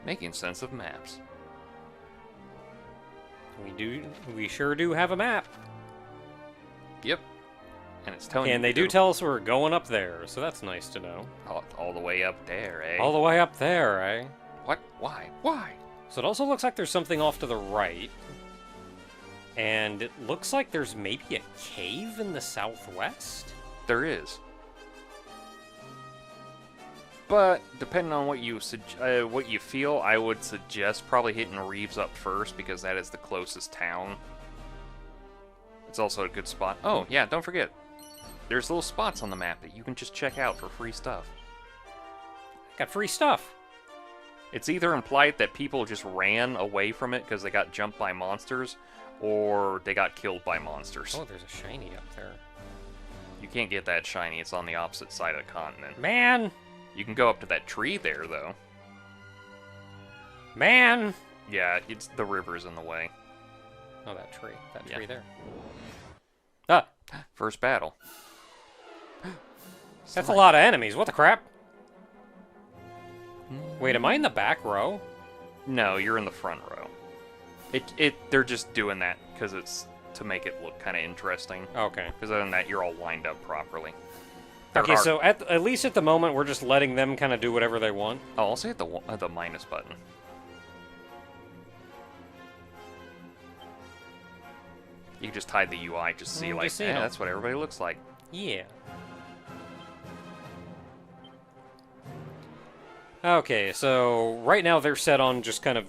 Making sense of maps. We sure do have a map. Yep. And it's telling you. And they do tell us we're going up there, so that's nice to know. All the way up there, eh? All the way up there, eh? What? Why? Why? So it also looks like there's something off to the right. And it looks like there's maybe a cave in the southwest? There is. But depending on what you feel, I would suggest probably hitting Reeves up first because that is the closest town. It's also a good spot. Oh, yeah, don't forget. There's little spots on the map that you can just check out for free stuff. Got free stuff. It's either implied that people just ran away from it because they got jumped by monsters, or they got killed by monsters. Oh, there's a shiny up there. You can't get that shiny, it's on the opposite side of the continent. Man! You can go up to that tree there, though. Man! Yeah, it's the river's in the way. Oh, that tree. That tree Yeah. there. Ah! First battle. That's a lot of enemies. What the crap? Wait, am I in the back row? No, you're in the front row. They're just doing that because it's to make it look kind of interesting. Okay. Because other than that, you're all lined up properly. Okay, so at least at the moment, we're just letting them kind of do whatever they want. Oh, also hit the minus button. You can just hide the UI, just see like, just see yeah, how- that's what everybody looks like. Yeah. Okay, so right now they're set on just kind of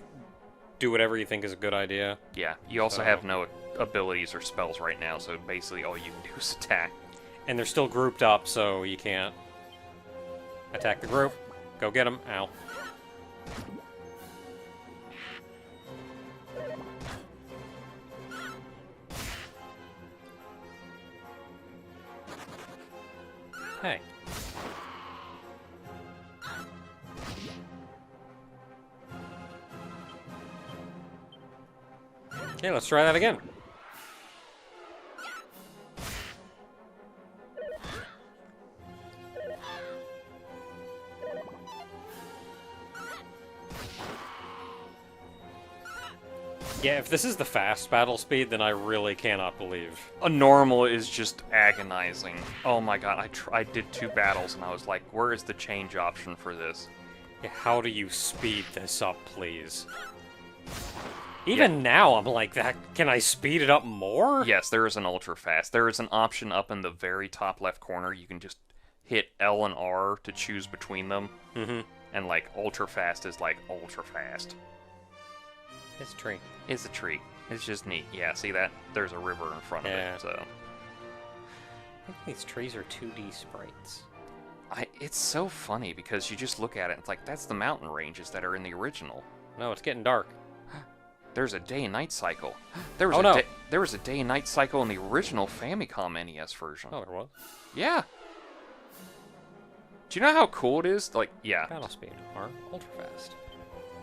do whatever you think is a good idea. Yeah, you also have no abilities or spells right now, so basically all you can do is attack. And they're still grouped up, so you can't attack the group. Go get them. Ow. Hey. Okay, let's try that again. Yeah, if this is the fast battle speed, then I really cannot believe. A normal is just agonizing. Oh my god, I did 2 battles and I was like, where is the change option for this? Yeah, how do you speed this up, please? Even now, I'm like, that. Can I speed it up more? Yes, there is an ultra fast. There is an option up in the very top left corner. You can just hit L and R to choose between them. Mm-hmm. And like ultra fast is like ultra fast. It's a tree. It's a tree. It's just neat. Yeah, see that? There's a river in front of it, so. I think these trees are 2D sprites. It's so funny because you just look at it and it's like, that's the mountain ranges that are in the original. No, it's getting dark. There's a day and night cycle. There was a day and night cycle in the original Famicom NES version. Oh, there was? Yeah. Do you know how cool it is? Like, yeah. Battle speed, or ultra fast.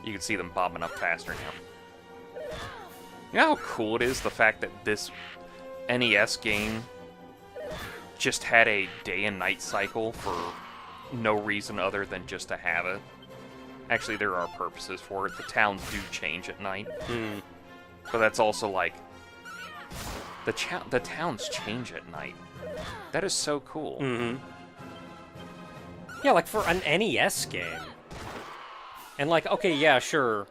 You can see them bobbing up faster now. You know how cool it is, the fact that this NES game just had a day and night cycle for no reason other than just to have it? Actually, there are purposes for it. The towns do change at night. But that's also like... The towns change at night. That is so cool. Mm-hmm. Yeah, like for an NES game. And like, okay, yeah, sure.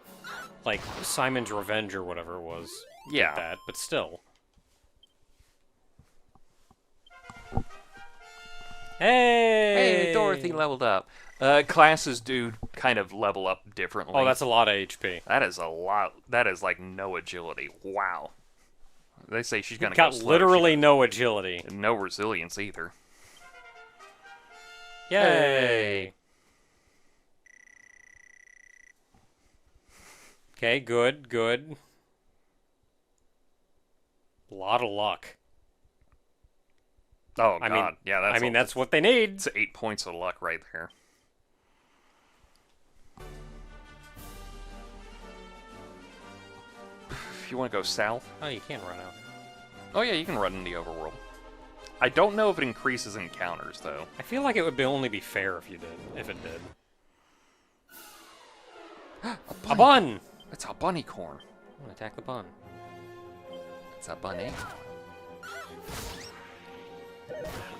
Like, Simon's Revenge or whatever it was. Yeah. That, but still. Hey! Hey, Dorothy leveled up. Classes do kind of level up differently. Oh, that's a lot of HP. That is a lot. That is like no agility. Wow. They say she's gonna Got go slow. literally no agility. And no resilience either. Yay! Okay, good, good. Lot of luck. Oh I god, mean, yeah. That's I mean, that's what they need. It's 8 points of luck right there. If you want to go south. Oh, you can't run out. Oh yeah, you can run in the overworld. I don't know if it increases encounters though. I feel like it would only be fair if you did, if it did. A bun! It's a bunny corn. I'm gonna attack the bun. It's a bunny.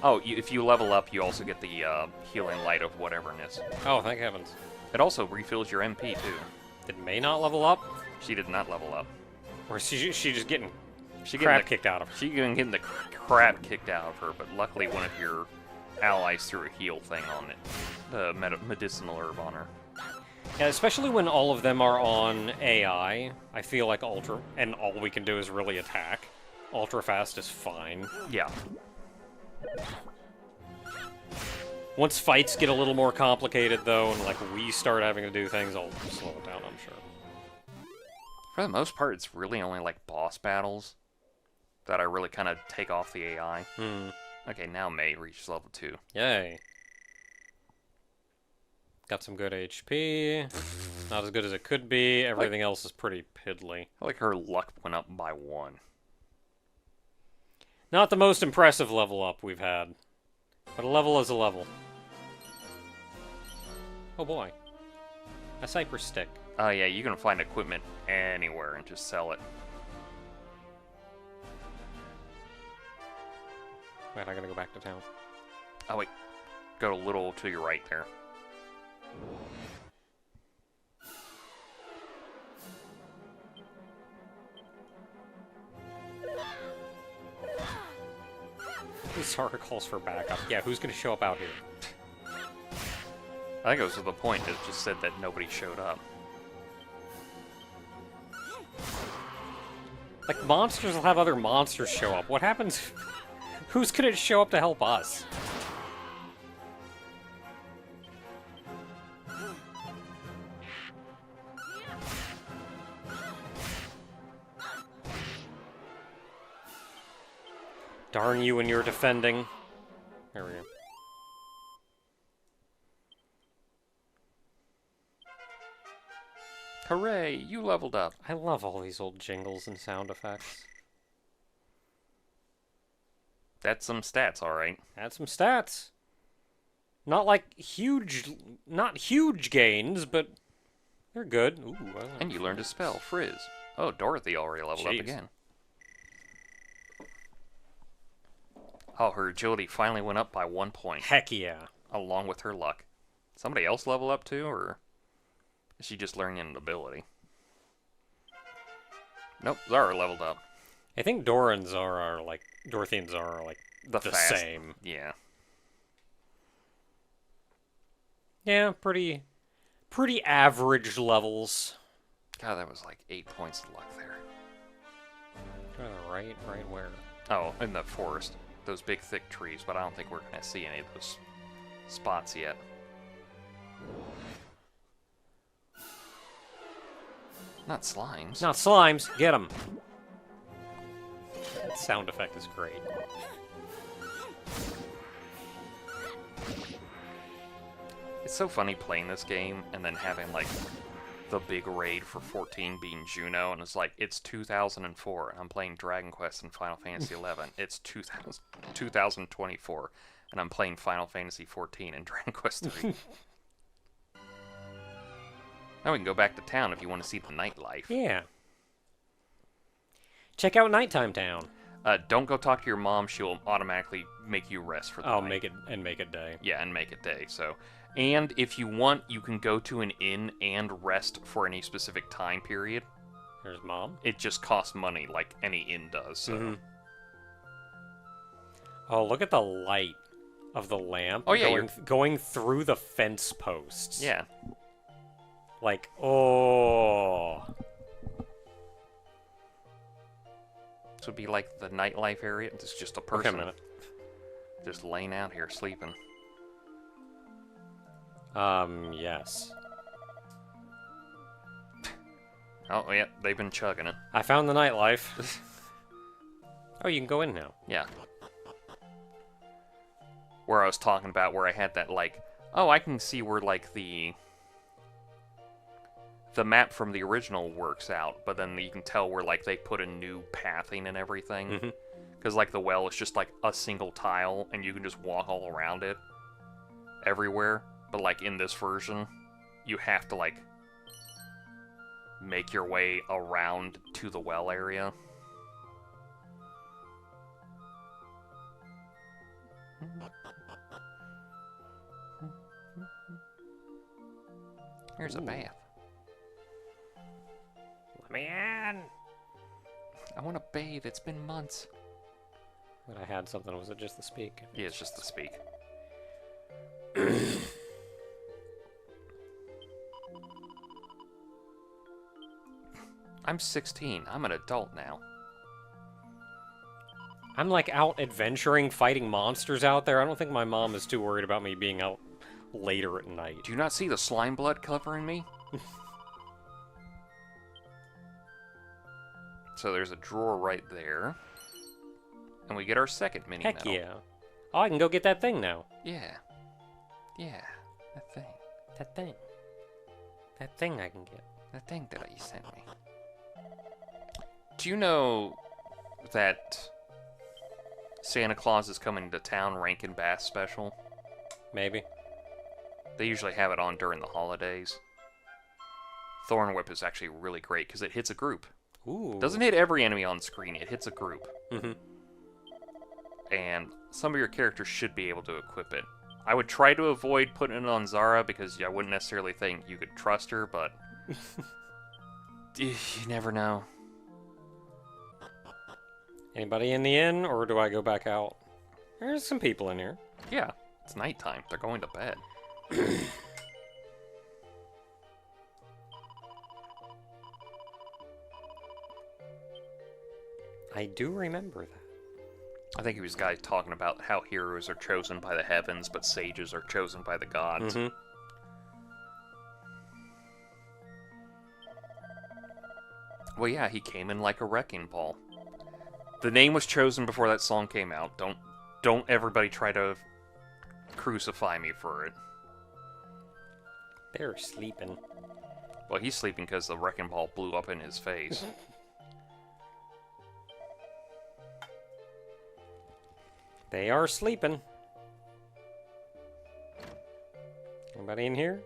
Oh, if you level up, you also get the healing light of whatever it is. Oh, thank heavens. It also refills your MP, too. Did May not level up? She did not level up. Or is she just getting She crap kicked out of her? She getting the crap kicked out of her, but luckily one of your allies threw a heal thing on it. The medicinal herb on her. Yeah, especially when all of them are on AI, I feel like Ultra, and all we can do is really attack. Ultra Fast is fine. Yeah. Once fights get a little more complicated, though, and like we start having to do things, I'll slow it down, I'm sure. For the most part, it's really only like boss battles that I really kind of take off the AI. Okay, now May reaches level 2. Yay. Got some good HP. Not as good as it could be. Everything else is pretty piddly. I like her luck went up by 1. Not the most impressive level up we've had. But a level is a level. Oh boy. A cypress stick. Oh yeah, you can find equipment anywhere and just sell it. Wait, I gotta go back to town. Oh wait, go a little to your right there. This article calls for backup. Yeah, who's gonna show up out here? I think it was to the point that it just said that nobody showed up. Like, monsters will have other monsters show up. What happens? Who's gonna show up to help us? Darn you when you're defending. There we go. Hooray, you leveled up. I love all these old jingles and sound effects. That's some stats, alright. Add some stats. Not like not huge gains, but they're good. Ooh, And you learned a spell, Frizz. Oh, Dorothy already leveled up Jeez. again. Oh, her agility finally went up by 1 point, heck yeah. along with her luck. Somebody else level up too, or is she just learning an ability? Nope, Zara leveled up. I think Dora and Zara are like Dorothy and Zara are like the fast- same. Yeah. Yeah, pretty average levels. God, that was like 8 points of luck there. Right where? Oh, in the forest. Those big thick trees, but I don't think we're going to see any of those spots yet. Not slimes. Not slimes. Get them. That sound effect is great. It's so funny playing this game and then having like the big raid for 14 being Juno, and it's like, it's 2004 and I'm playing Dragon Quest and Final Fantasy 11. It's 2024 and I'm playing Final Fantasy 14 and Dragon Quest 3. Now we can go back to town if you want to see the nightlife. Yeah. Check out Nighttime Town. Don't go talk to your mom. She'll automatically make you rest for the night. make it day. Yeah, and make it day. So, and if you want, you can go to an inn and rest for any specific time period. There's Mom. It just costs money, like any inn does. So. Oh, look at the light of the lamp. Oh, yeah, going through the fence posts. Yeah. Like, oh. This would be like the nightlife area. It's just a Okay, person a minute. just laying out here sleeping. Yes. Oh, yeah, they've been chugging it. I found the nightlife. Oh, you can go in now. Yeah. Where I was talking about where I had that, like, oh, I can see where, like, the map from the original works out, but then you can tell where, like, they put a new pathing and everything. Because, like, the well is just, like, a single tile, and you can just walk all around it everywhere. But, like, in this version, you have to, like, make your way around to the well area. Here's a bath. Let me in! I want to bathe. It's been months. When I had something, was it just the speak? Yeah, it's just the speak. I'm 16. I'm an adult now. I'm like out adventuring, fighting monsters out there. I don't think my mom is too worried about me being out later at night. Do you not see the slime blood covering me? So there's a drawer right there. And we get our second mini Heck medal. yeah. Oh, I can go get that thing now. Yeah. Yeah. That thing. That thing. That thing I can get. That thing that you sent me. Do you know that Santa Claus is coming to town Rankin Bass special? Maybe. They usually have it on during the holidays. Thorn Whip is actually really great because it hits a group. Ooh. Doesn't hit every enemy on screen, it hits a group. Mm-hmm. And some of your characters should be able to equip it. I would try to avoid putting it on Zara because I wouldn't necessarily think you could trust her, but you never know. Anybody in the inn, or do I go back out? There's some people in here. Yeah, it's nighttime. They're going to bed. I do remember that. I think he was guy talking about how heroes are chosen by the heavens, but sages are chosen by the gods. Mm-hmm. Well, yeah, he came in like a wrecking ball. The name was chosen before that song came out. Don't everybody try to crucify me for it. They're sleeping. Well, he's sleeping because the wrecking ball blew up in his face. They are sleeping. Anybody in here?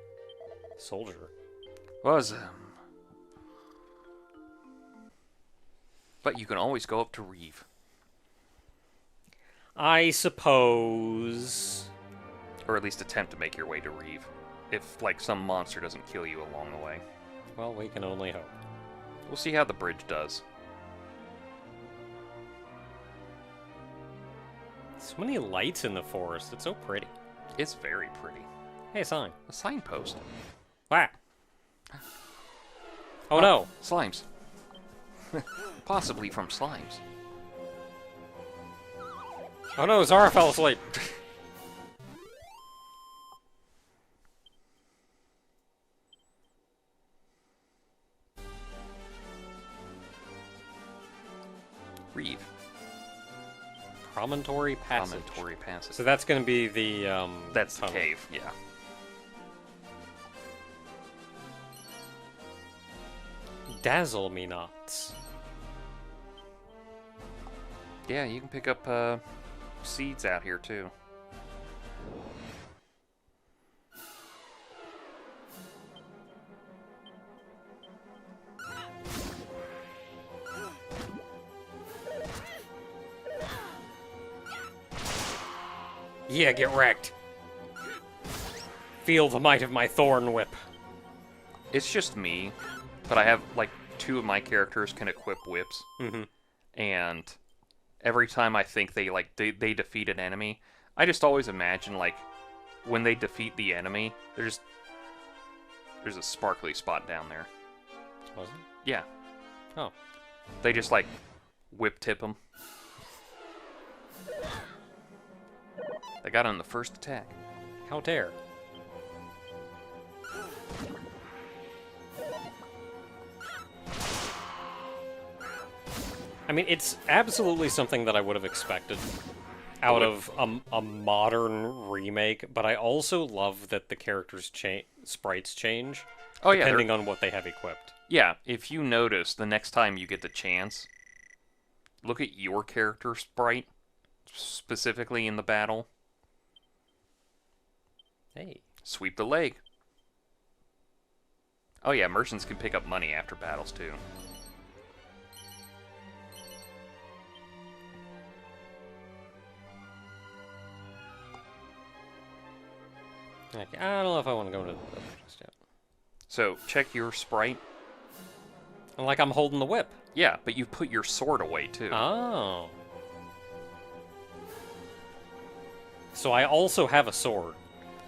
Soldier. Was But you can always go up to Reeve. I suppose. Or at least attempt to make your way to Reeve. If, like, some monster doesn't kill you along the way. Well, we can only hope. We'll see how the bridge does. So many lights in the forest. It's so pretty. It's very pretty. Hey, sign. A signpost. Ah. Oh no. Slimes. Possibly from slimes. Oh no, Zara fell asleep. Reeve. Promontory Passage. Promontory Passage. So that's going to be the, That's the tunnel. cave, yeah. Dazzle me nots. Yeah, you can pick up seeds out here too. Yeah, get wrecked. Feel the might of my thorn whip. It's just me, but I have like 2 of my characters can equip whips, Mm-hmm. and every time I think they defeat an enemy, I just always imagine like when they defeat the enemy, there's a sparkly spot down there. Was it? Yeah, Oh. they just like whip tip them. They got on the first attack. How dare. I mean, it's absolutely something that I would have expected out of a modern remake, but I also love that the characters' sprites change Oh yeah, depending on what they have equipped. yeah. If you notice, the next time you get the chance, look at your character sprite specifically in the battle. Hey. Sweep the leg. Oh yeah, merchants can pick up money after battles too. Okay, I don't know if I want to go to the village just yet. So, check your sprite. And like I'm holding the whip. Yeah, but you put your sword away too. Oh. So I also have a sword.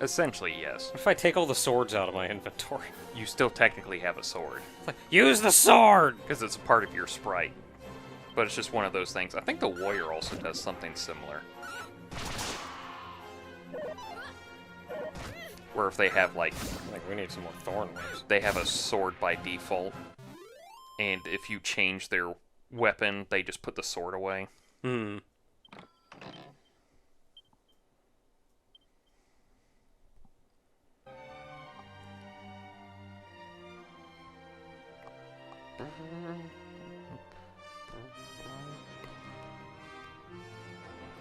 Essentially, yes. What if I take all the swords out of my inventory? You still technically have a sword. It's like, use the sword! Because it's a part of your sprite. But it's just one of those things. I think the warrior also does something similar. Where if they have, like, we need some more thorn whips. they have a sword by default. And if you change their weapon, they just put the sword away. Hmm.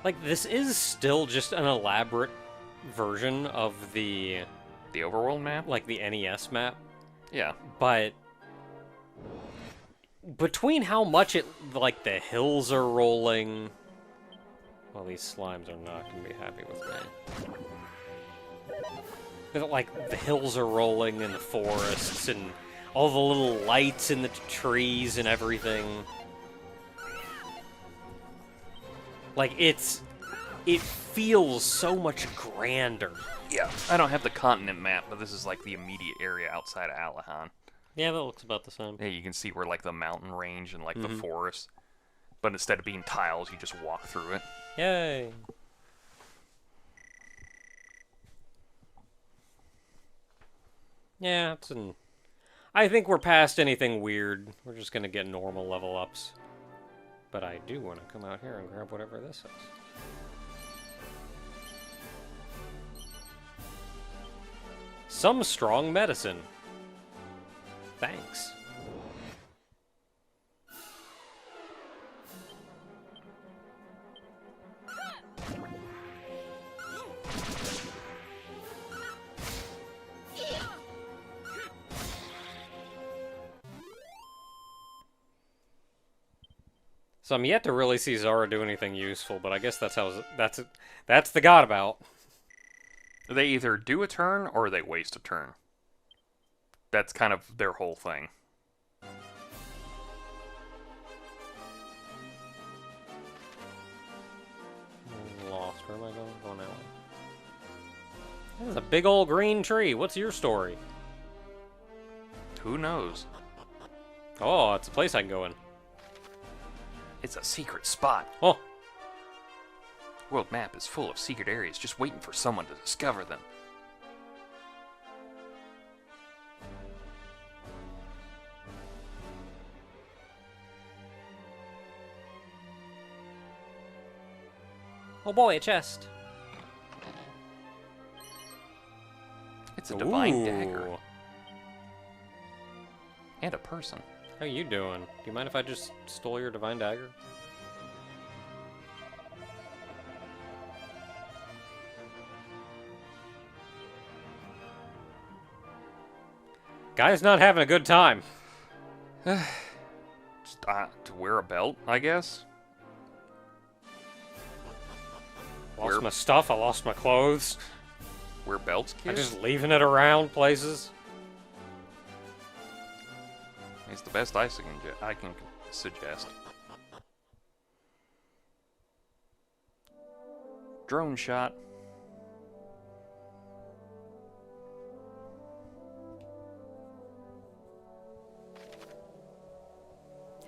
Like, this is still just an elaborate version of the, The overworld map? like, the NES map, Yeah. but between how much it, like, the hills are rolling... Well, these slimes are not going to be happy with me. But, like, the hills are rolling and the forests and all the little lights in the trees and everything. Like, it feels so much grander. Yeah. I don't have the continent map, but this is like the immediate area outside of Alahan. Yeah, that looks about the same. Yeah, you can see where like the mountain range and like the forest. But instead of being tiles, you just walk through it. Yay! Yeah, it's an... I think we're past anything weird. We're just gonna get normal level ups. But I do want to come out here and grab whatever this is. Some strong medicine. Thanks. So I'm yet to really see Zara do anything useful, but I guess that's how that's the god about. They either do a turn or they waste a turn. That's kind of their whole thing. I'm lost. Where am I going? Going that way. There's a big old green tree. What's your story? Who knows? Oh, it's a place I can go in. It's a secret spot. Oh. World map is full of secret areas just waiting for someone to discover them. Oh boy, a chest. It's a divine Ooh. dagger. And a person. How you doing? Do you mind if I just stole your divine dagger? Guy's not having a good time. Just, to wear a belt, I guess? Lost my stuff, I lost my clothes. Wear belts, I'm kids? just leaving it around places. It's the best I can suggest. Drone shot.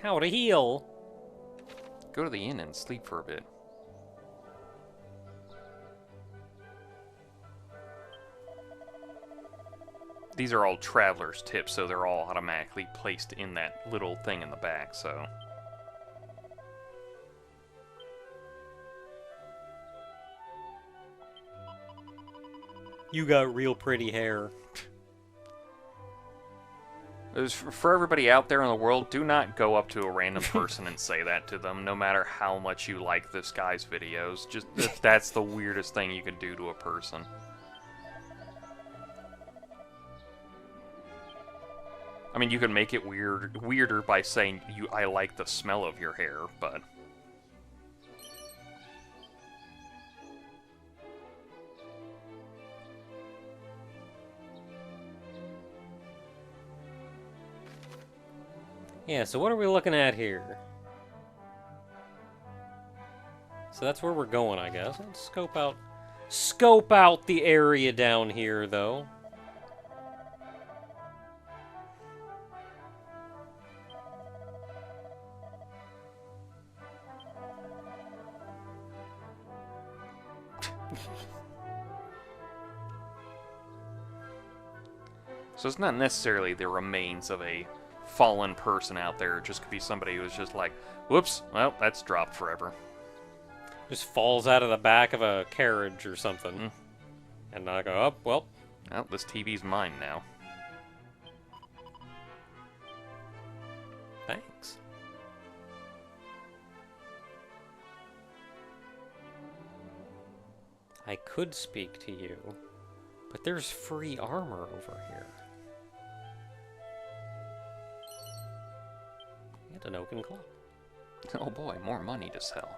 How to heal? Go to the inn and sleep for a bit. These are all traveler's tips, so they're all automatically placed in that little thing in the back, so... You got real pretty hair. For everybody out there in the world, do not go up to a random person and say that to them, no matter how much you like this guy's videos. Just that's the weirdest thing you can do to a person. I mean, you can make it weirder by saying I like the smell of your hair, but Yeah, so what are we looking at here? So that's where we're going, I guess. Let's scope out the area down here, though. so it's not necessarily the remains of a fallen person out there. It just could be somebody who was just like, whoops, well, that's dropped forever. Just falls out of the back of a carriage or something. Mm. And I go, oh, well. Well, this TV's mine now. Thanks. I could speak to you, but there's free armor over here. And an oaken club. Oh boy, more money to sell.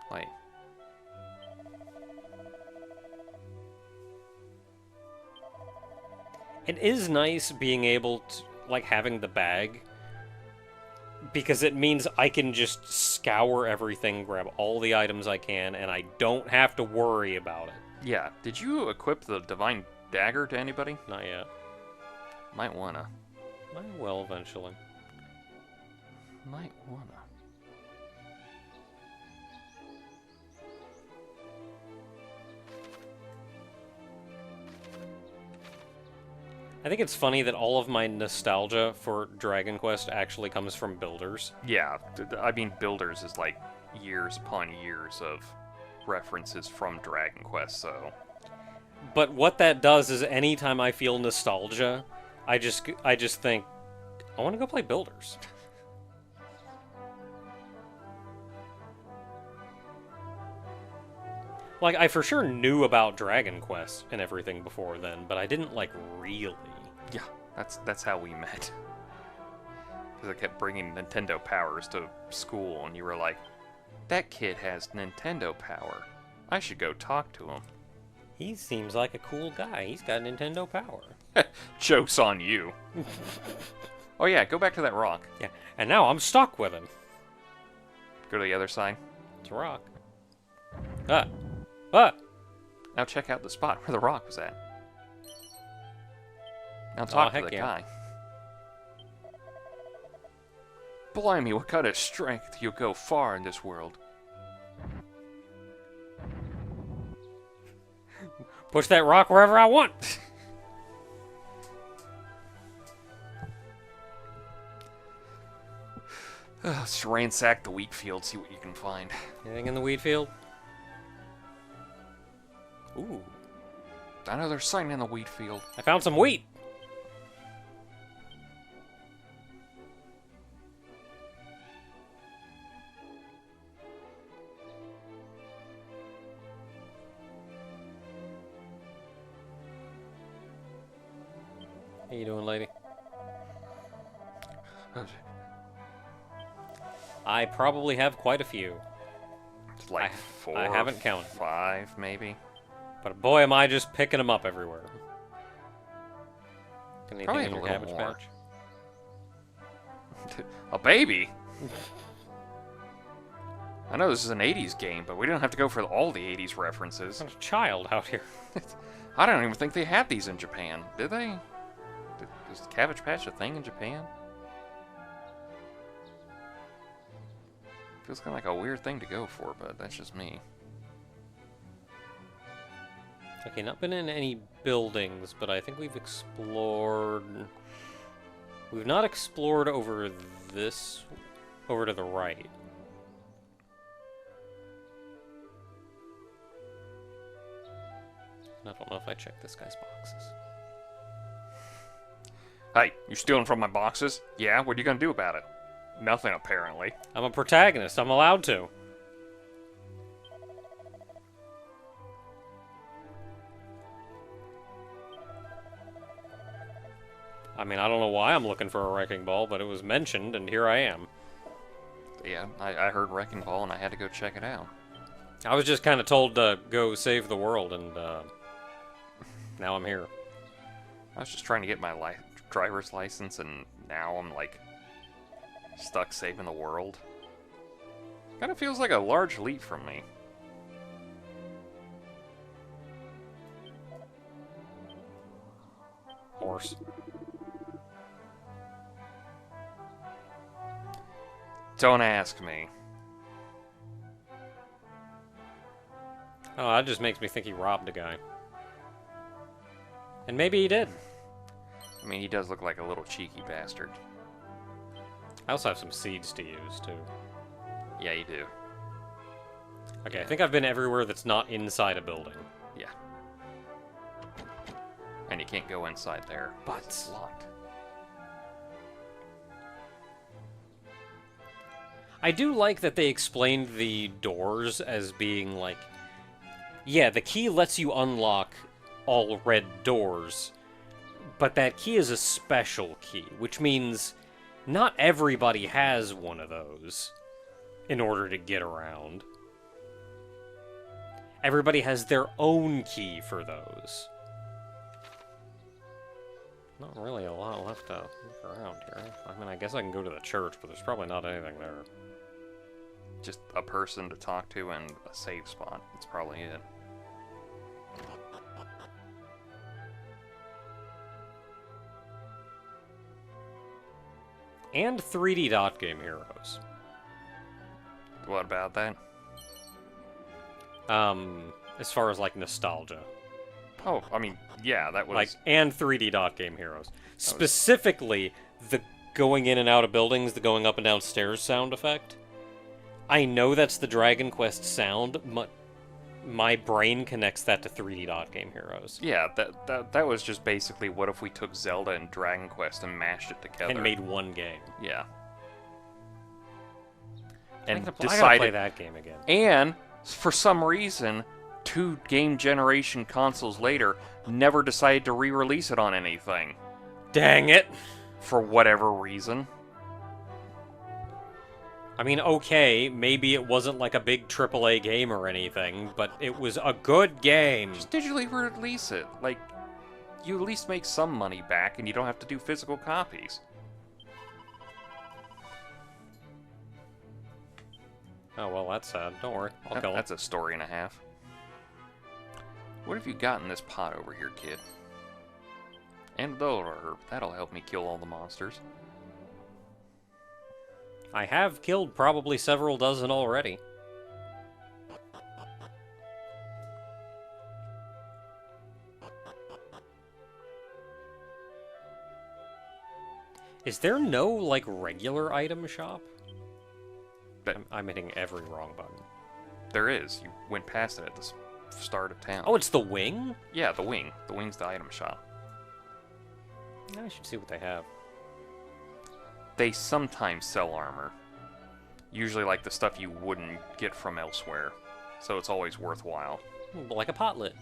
Wait. It is nice being able to, like, having the bag, because it means I can just scour everything, grab all the items I can, and I don't have to worry about it. Yeah, did you equip the Divine Dagger to anybody? Not yet. Might wanna. I will eventually. Might wanna. I think it's funny that all of my nostalgia for Dragon Quest actually comes from builders. Yeah, I mean, Builders is like years upon years of references from Dragon Quest, so... But what that does is anytime I feel nostalgia, I just think, I want to go play builders. Like, I for sure knew about Dragon Quest and everything before then, but I didn't, like, really. Yeah, that's how we met. Because I kept bringing Nintendo powers to school, and you were like, that kid has Nintendo power. I should go talk to him. He seems like a cool guy. He's got Nintendo power. Joke's on you. Oh yeah, go back to that rock. Yeah, and now I'm stuck with him. Go to the other side. It's a rock. Ah! Now check out the spot where the rock was at. Now talk to the guy. Blimey, what kind of strength? You'll go far in this world. Push that rock wherever I want. Let's ransack the wheat field, see what you can find. Anything in the wheat field? Ooh. I know there's something in the wheat field. I found some wheat. How you doing, lady? I probably have quite a few. It's like four. I haven't counted. 5, maybe. But boy, am I just picking them up everywhere. Anything Probably in a your little cabbage more. patch? A baby? I know this is an 80s game, but we don't have to go for all the 80s references. There's a child out here. I don't even think they had these in Japan. Did they? Is Cabbage Patch a thing in Japan? Feels kind of like a weird thing to go for, but that's just me. Okay, not been in any buildings, but I think we've explored... We've not explored over this... over to the right. I don't know if I checked this guy's boxes. Hey, you stealing from my boxes? Yeah, what are you gonna do about it? Nothing, apparently. I'm a protagonist. I'm allowed to. I mean, I don't know why I'm looking for a wrecking ball, but it was mentioned, and here I am. Yeah, I heard Wrecking Ball, and I had to go check it out. I was just kind of told to go save the world, and now I'm here. I was just trying to get my driver's license, and now I'm, like, stuck saving the world. Kind of feels like a large leap from me. Horse. Don't ask me. Oh, that just makes me think he robbed a guy. And maybe he did. I mean, he does look like a little cheeky bastard. I also have some seeds to use, too. Yeah, you do. Okay, I think I've been everywhere that's not inside a building. Yeah. And you can't go inside there. But it's locked. I do like that they explained the doors as being like... Yeah, the key lets you unlock all red doors, but that key is a special key, which means not everybody has one of those in order to get around. Everybody has their own key for those. Not really a lot left to look around here. I mean, I guess I can go to the church, but there's probably not anything there. Just a person to talk to and a save spot. That's probably it. And 3D dot game heroes. What about that? As far as like nostalgia. Oh, I mean, yeah, that was... Like, and 3D dot game heroes. Specifically, the going in and out of buildings, the going up and down stairs sound effect. I know that's the Dragon Quest sound, but my brain connects that to 3D dot game heroes. Yeah, that was just basically what if we took Zelda and Dragon Quest and mashed it together. And made one game. Yeah. I And gotta play decided... that game again. And, for some reason, 2 game generation consoles later, never decided to re-release it on anything. Dang it! For whatever reason. I mean, okay, maybe it wasn't like a big AAA game or anything, but it was a good game. Just digitally release it. Like, you at least make some money back and you don't have to do physical copies. Oh, well, that's sad. Don't worry. I'll kill him. That's a story and a half. What have you got in this pot over here, kid? And that'll help me kill all the monsters. I have killed probably several dozen already. Is there no, like, regular item shop? I'm hitting every wrong button. There is. You went past it at the start of town. Oh, it's the wing? Yeah, the wing. The wing's the item shop. I should see what they have. They sometimes sell armor. Usually like the stuff you wouldn't get from elsewhere. So it's always worthwhile. Like a pot lid.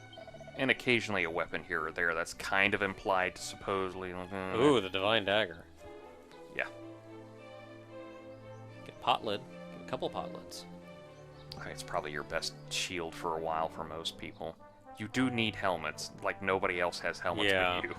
And occasionally a weapon here or there that's kind of implied, supposedly. Ooh, the Divine Dagger. Yeah. Get a pot lid. Get a couple pot lids. Okay, it's probably your best shield for a while for most people. You do need helmets. Like nobody else has helmets Yeah. but you.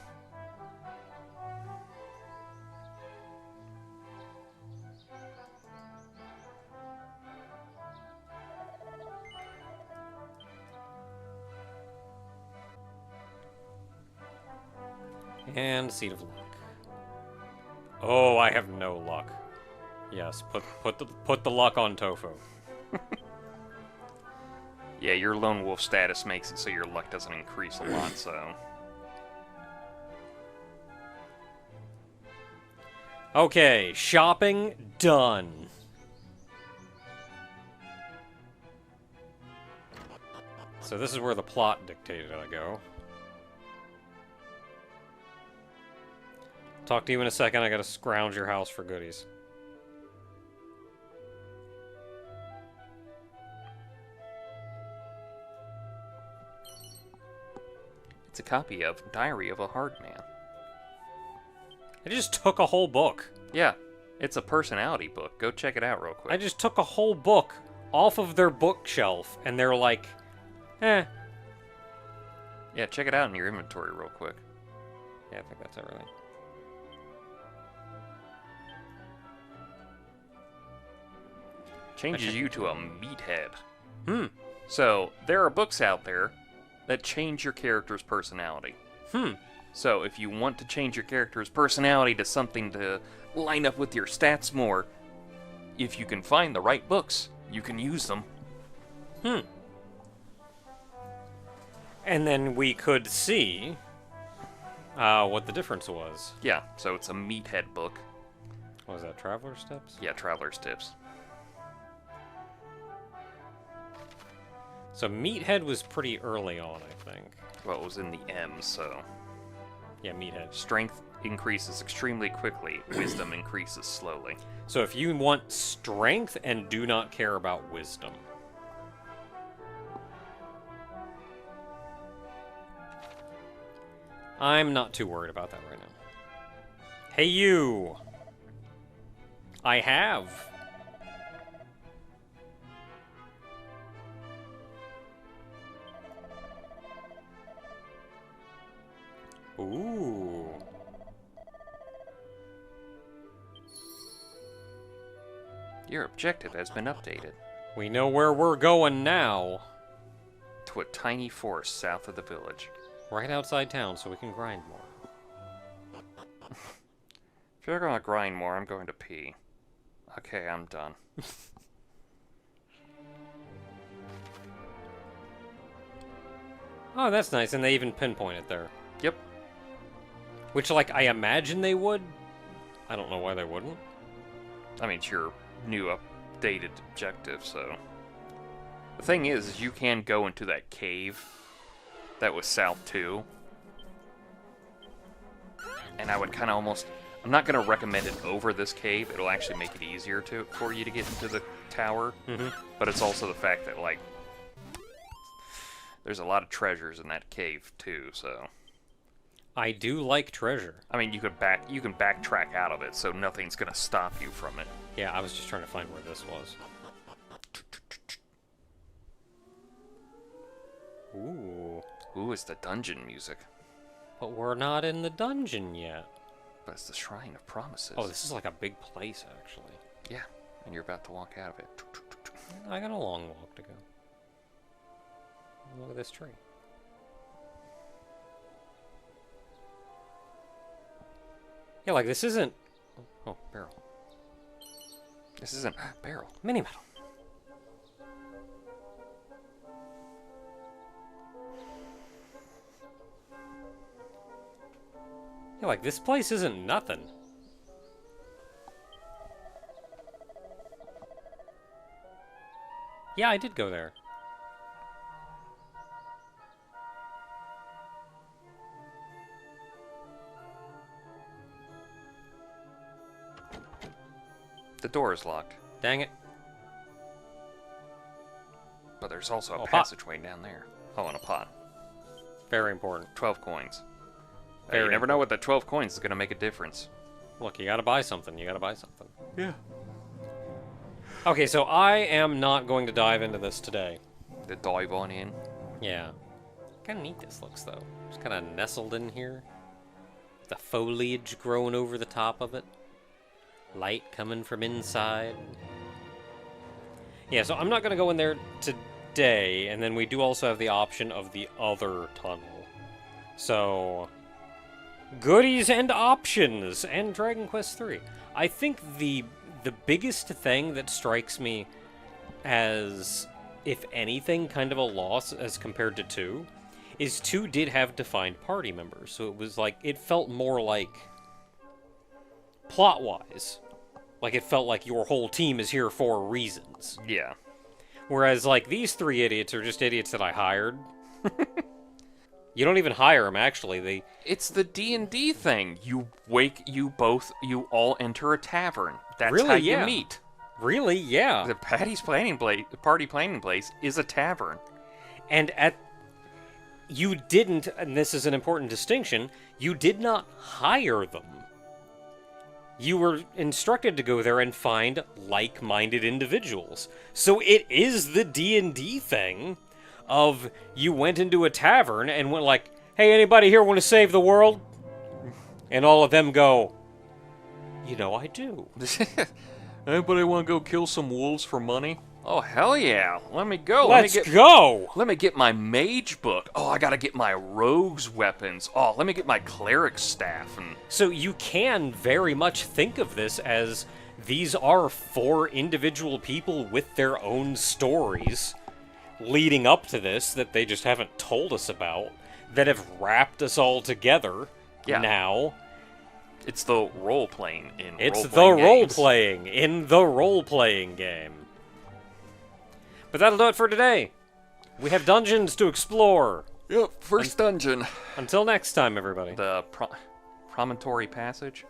And Seed of Luck. Oh, I have no luck. Yes, put the luck on Tofu. Yeah, your lone wolf status makes it so your luck doesn't increase a lot, so... Okay, shopping done. So this is where the plot dictated I go. Talk to you in a second. I gotta scrounge your house for goodies. It's a copy of Diary of a Hard Man. I just took a whole book. Yeah, it's a personality book. Go check it out real quick. I just took a whole book off of their bookshelf, and they're like, eh. Yeah, check it out in your inventory real quick. Yeah, I think that's everything. Changes you to a meathead. Hmm. So, there are books out there that change your character's personality. So, if you want to change your character's personality to something to line up with your stats more, if you can find the right books, you can use them. And then we could see what the difference was. Yeah, so it's a meathead book. What was that, Traveler's Steps? Yeah, Traveler's Tips. So Meathead was pretty early on, I think. Well, it was in the M, so... Yeah, Meathead. Strength increases extremely quickly. Wisdom increases slowly. So if you want strength and do not care about wisdom. I'm not too worried about that right now. Hey, you! I have. Ooh. Your objective has been updated We know where we're going now. to a tiny forest south of the village. Right outside town so we can grind more. If you're gonna grind more, I'm going to pee. Okay, I'm done. Oh, that's nice, and they even pinpoint it there. Yep. Which, like, I imagine they would. I don't know why they wouldn't. I mean, it's your new updated objective, so... The thing is you can go into that cave that was south too. And I would kind of almost... I'm not going to recommend it over this cave. It'll actually make it easier for you to get into the tower. But it's also the fact that, like... There's a lot of treasures in that cave too, so... I do like treasure. I mean, you can backtrack out of it, so nothing's going to stop you from it. Yeah, I was just trying to find where this was. Ooh. Ooh, it's the dungeon music. But we're not in the dungeon yet. But it's the Shrine of Promises. Oh, this is like a big place, actually. Yeah, and you're about to walk out of it. I got a long walk to go. Look at this tree. Yeah, like, this isn't... Oh, barrel. This isn't... barrel. Mini metal. Yeah, like, this place isn't nothing. Yeah, I did go there. The door is locked. Dang it. But there's also a Oh, pot. passageway down there. Oh, and a pot. Very important. 12 coins. Very You never know what that 12 coins is going to make a difference. Look, you gotta buy something. You gotta buy something. Yeah. Okay, so I am not going to dive into this today. To dive on in. Yeah. Kind of neat this looks, though. Just kind of nestled in here. The foliage growing over the top of it. Light coming from inside. Yeah, so I'm not going to go in there today, and then we do also have the option of the other tunnel. So, goodies and options, and Dragon Quest III. I think the biggest thing that strikes me as, if anything, kind of a loss as compared to 2, is 2 did have defined party members. So it was like, it felt more like, plot-wise, like it felt like your whole team is here for reasons. Yeah. Whereas, like, these 3 idiots are just idiots that I hired. You don't even hire them, actually. It's the D&D thing. You all enter a tavern. That's Really? how you Yeah. meet. Really, yeah. The party planning place is a tavern. And you didn't, and this is an important distinction, you did not hire them. you were instructed to go there and find like-minded individuals. So it is the D&D thing of you went into a tavern and went like, hey, anybody here want to save the world? And all of them go, you know I do. Anybody want to go kill some wolves for money? Oh, hell yeah. Let me go. Let's go! Let me get my mage book. Oh, I gotta get my rogue's weapons. Oh, let me get my cleric staff. And So you can very much think of this as these are 4 individual people with their own stories leading up to this that they just haven't told us about, that have wrapped us all together now. It's the role-playing in It's role-playing the games. role-playing in the role-playing game. But that'll do it for today. We have dungeons to explore. Yep, first dungeon. Until next time, everybody. The Promontory Passage.